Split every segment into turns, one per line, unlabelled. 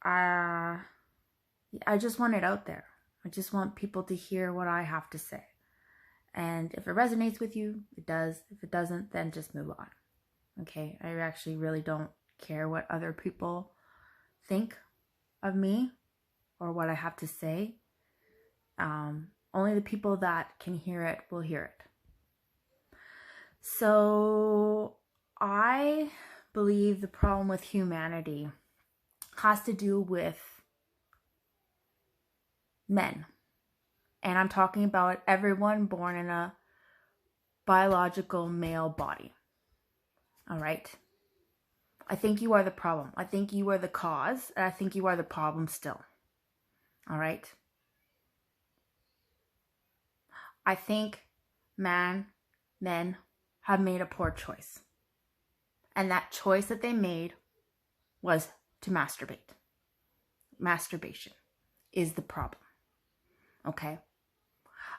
I just want it out there. I just want people to hear what I have to say. And if it resonates with you, it does. If it doesn't, then just move on. Okay? I actually really don't care what other people think of me or what I have to say. Only the people that can hear it will hear it. So I believe the problem with humanity has to do with men. And I'm talking about everyone born in a biological male body. All right? I think you are the problem. I think you are the cause. And I think you are the problem still. All right? I think men have made a poor choice. And that choice that they made was to masturbate. Masturbation is the problem. Okay?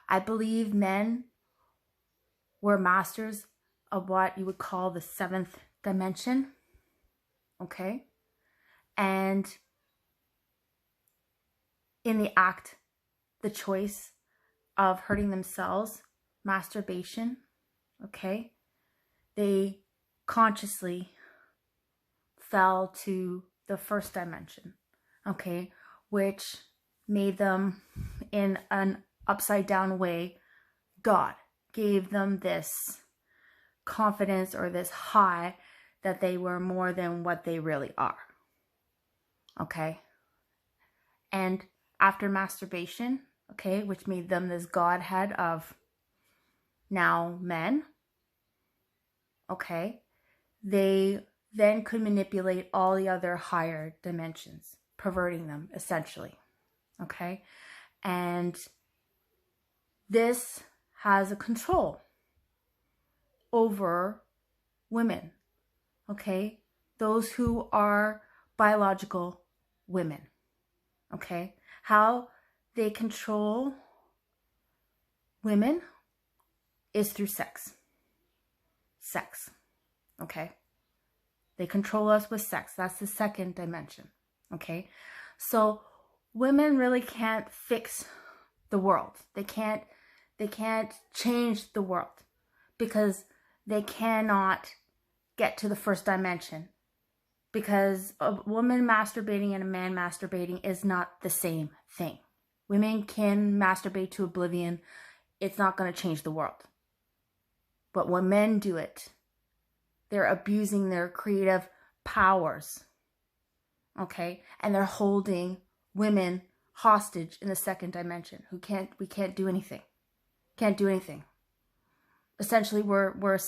I believe men were masters of what you would call the seventh dimension. Okay? And in the act, the choice of hurting themselves, masturbation, okay, they consciously fell to the first dimension, okay, which made them, in an upside down way, God gave them this confidence or this high that they were more than what they really are, okay? And after masturbation, okay, which made them this godhead of now men, okay, they then could manipulate all the other higher dimensions, perverting them essentially, okay? And this has a control over women, okay? Those who are biological women, okay? How they control women is through sex. Sex, okay? They control us with sex. That's the second dimension, okay? So women really can't fix the world. They can't change the world because they cannot get to the first dimension, because a woman masturbating and a man masturbating is not the same thing. Women can masturbate to oblivion. It's not going to change the world. But when men do it, they're abusing their creative powers, okay? And they're holding women hostage in the second dimension. We can't do anything. Can't do anything. Essentially, we're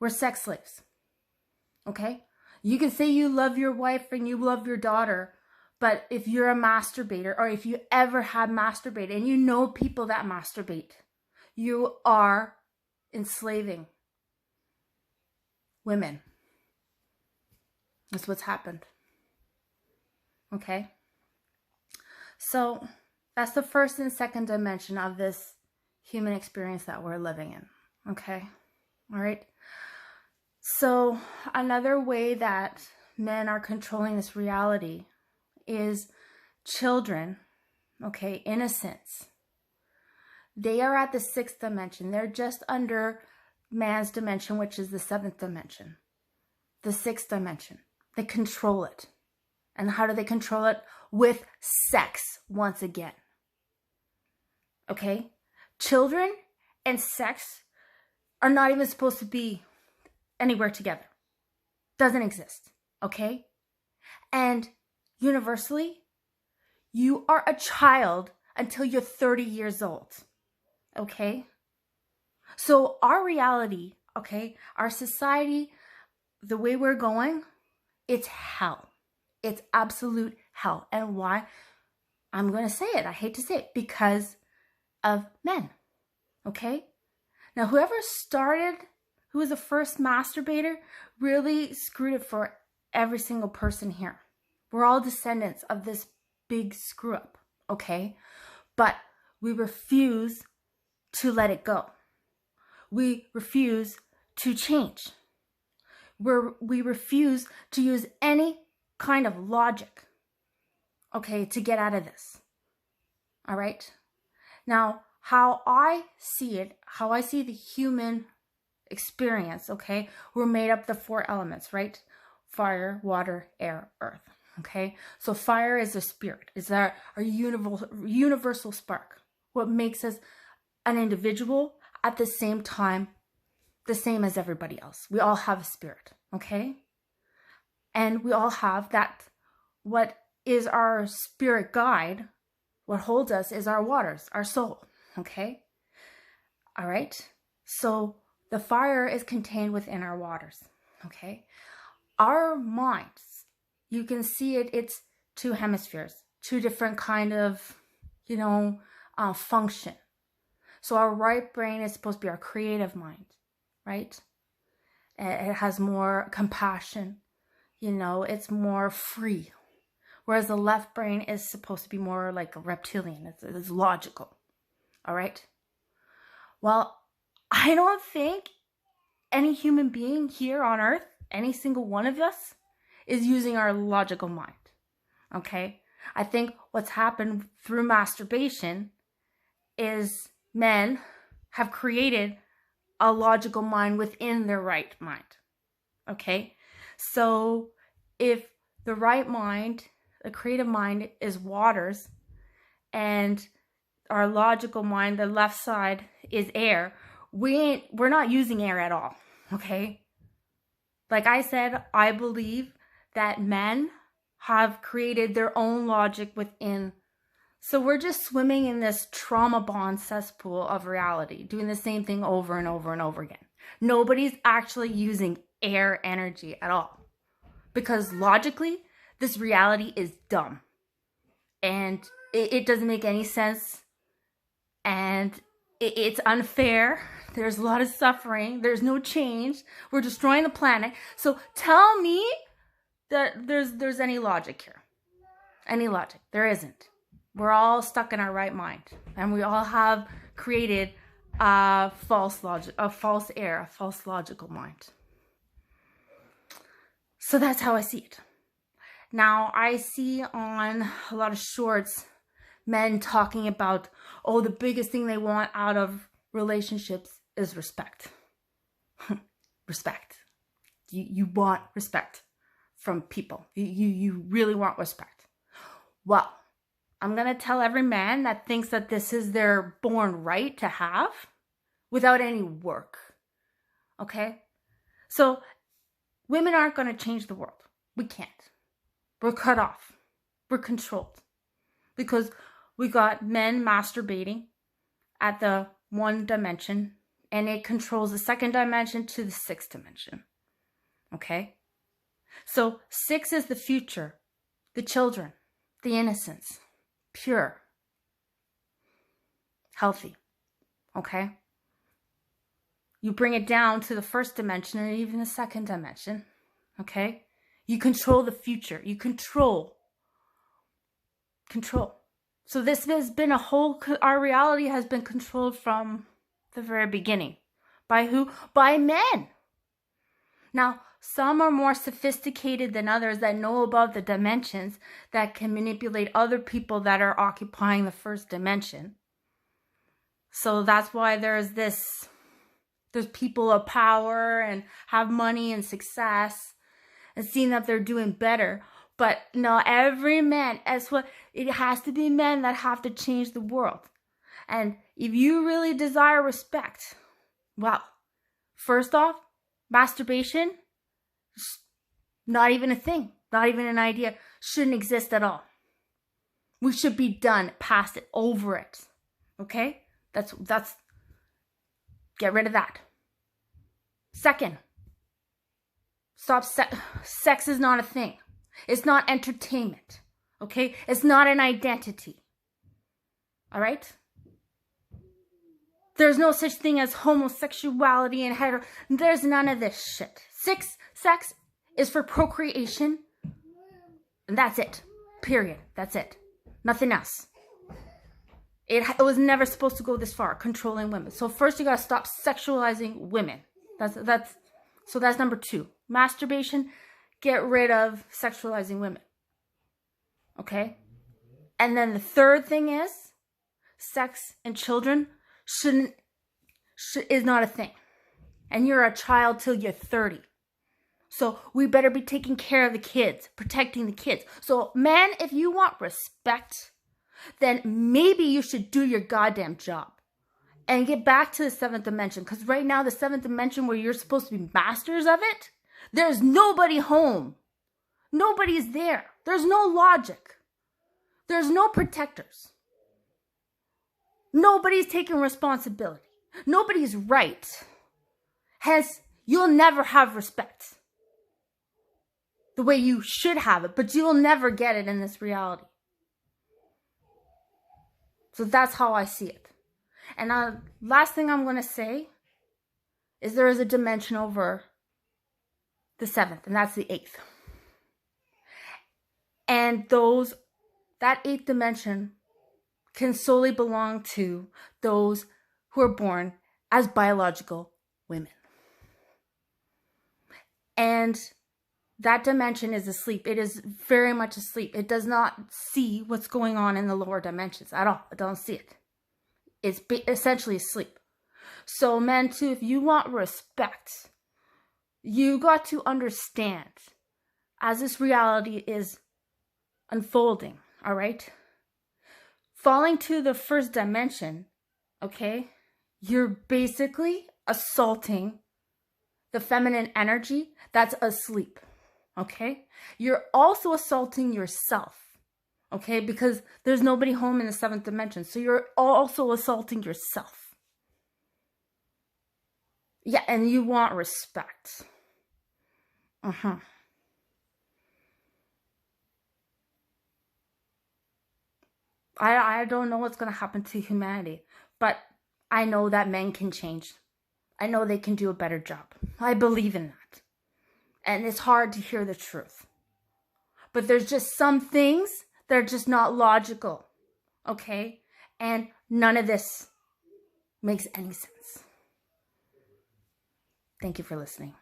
sex slaves, okay? You can say you love your wife and you love your daughter, but if you're a masturbator, or if you ever have masturbated and you know people that masturbate, you are enslaving women. That's what's happened. Okay? So that's the first and second dimension of this human experience that we're living in. Okay? All right? So another way that men are controlling this reality is children, okay, innocence. They are at the sixth dimension. They're just under man's dimension, which is the seventh dimension. The sixth dimension. They control it. And how do they control it? With sex, once again. Okay? Children and sex are not even supposed to be anywhere together. Doesn't exist. Okay? And universally, you are a child until you're 30 years old. Okay? So our reality, okay, our society, the way we're going, it's hell. It's absolute hell. And why? I'm going to say it. I hate to say it. Because of men. Okay? Now, who was the first masturbator, really screwed it for every single person here. We're all descendants of this big screw up. Okay? But we refuse to let it go. We refuse to change. We refuse to use any kind of logic. okay, to get out of this. All right? Now, how I see it, how I see the human experience, okay, we're made up the 4 elements, right? Fire, water, air, earth. Okay, so fire is a spirit, is our universal spark, what makes us an individual at the same time, the same as everybody else. We all have a spirit, okay? And we all have that, what is our spirit guide, what holds us is our waters, our soul, okay? All right, so the fire is contained within our waters, okay? Our minds, you can see it, it's 2 hemispheres, 2 different kind of, function. So our right brain is supposed to be our creative mind, right? It has more compassion, it's more free. Whereas the left brain is supposed to be more like a reptilian, it's logical, all right? Well, I don't think any human being here on earth, any single one of us, is using our logical mind, okay? I think what's happened through masturbation is men have created a logical mind within their right mind, okay? So if the right mind, the creative mind, is waters, and our logical mind, the left side, is air, we're not using air at all, okay? Like I said, I believe that men have created their own logic within. So we're just swimming in this trauma bond cesspool of reality, doing the same thing over and over and over again. Nobody's actually using air energy at all. Because logically, this reality is dumb. And it doesn't make any sense. And it's unfair. There's a lot of suffering. There's no change. We're destroying the planet. So tell me that there's any logic here. Any logic. There isn't. We're all stuck in our right mind. And we all have created a false logic, a false air, a false logical mind. So that's how I see it. Now, I see on a lot of shorts men talking about, the biggest thing they want out of relationships is respect. Respect. You want respect from people. You really want respect. Well, I'm going to tell every man that thinks that this is their born right to have without any work. Okay? So women aren't going to change the world. We can't. We're cut off. We're controlled. Because we got men masturbating at the 1 dimension, and it controls the 2nd dimension to the 6th dimension. Okay? So 6 is the future, the children, the innocence, pure, healthy. Okay? You bring it down to the 1st dimension or even the 2nd dimension. Okay? You control the future. You control. So this has been our reality has been controlled from the very beginning. By who? By men. Now, some are more sophisticated than others that know about the dimensions that can manipulate other people that are occupying the 1st dimension. So that's why there's people of power and have money and success and seeing that they're doing better. But no, every man, it has to be men that have to change the world. And if you really desire respect, well, first off, masturbation, not even a thing, not even an idea, shouldn't exist at all. We should be done, past it, over it. Okay? That's get rid of that. Second, sex is not a thing. It's not entertainment. Okay? It's not an identity. All right? There's no such thing as homosexuality and hetero. There's none of this shit. Sex is for procreation. And that's it. Period. That's it. Nothing else. It was never supposed to go this far, controlling women. So first you gotta stop sexualizing women. So that's number 2. Masturbation, get rid of sexualizing women. Okay? And then the third thing is sex and children is not a thing. And you're a child till you're 30. So we better be taking care of the kids, protecting the kids. So man, if you want respect, then maybe you should do your goddamn job and get back to the seventh dimension. Because right now, the seventh dimension where you're supposed to be masters of it, there's nobody home. Nobody's there. There's no logic. There's no protectors. Nobody's taking responsibility. Nobody's right. Hence, you'll never have respect the way you should have it, but you'll never get it in this reality. So that's how I see it. And last thing I'm going to say is there is a dimension over the seventh, and that's the eighth. And that eighth dimension can solely belong to those who are born as biological women. And that dimension is asleep. It is very much asleep. It does not see what's going on in the lower dimensions at all. It don't see it. It's essentially asleep. So men too, if you want respect, you got to understand as this reality is unfolding, all right? Falling to the first dimension, okay? You're basically assaulting the feminine energy that's asleep, okay? You're also assaulting yourself, okay? Because there's nobody home in the seventh dimension. So you're also assaulting yourself. Yeah, and you want respect. I don't know what's going to happen to humanity, but I know that men can change. I know they can do a better job. I believe in that. And it's hard to hear the truth. But there's just some things that are just not logical, okay? And none of this makes any sense. Thank you for listening.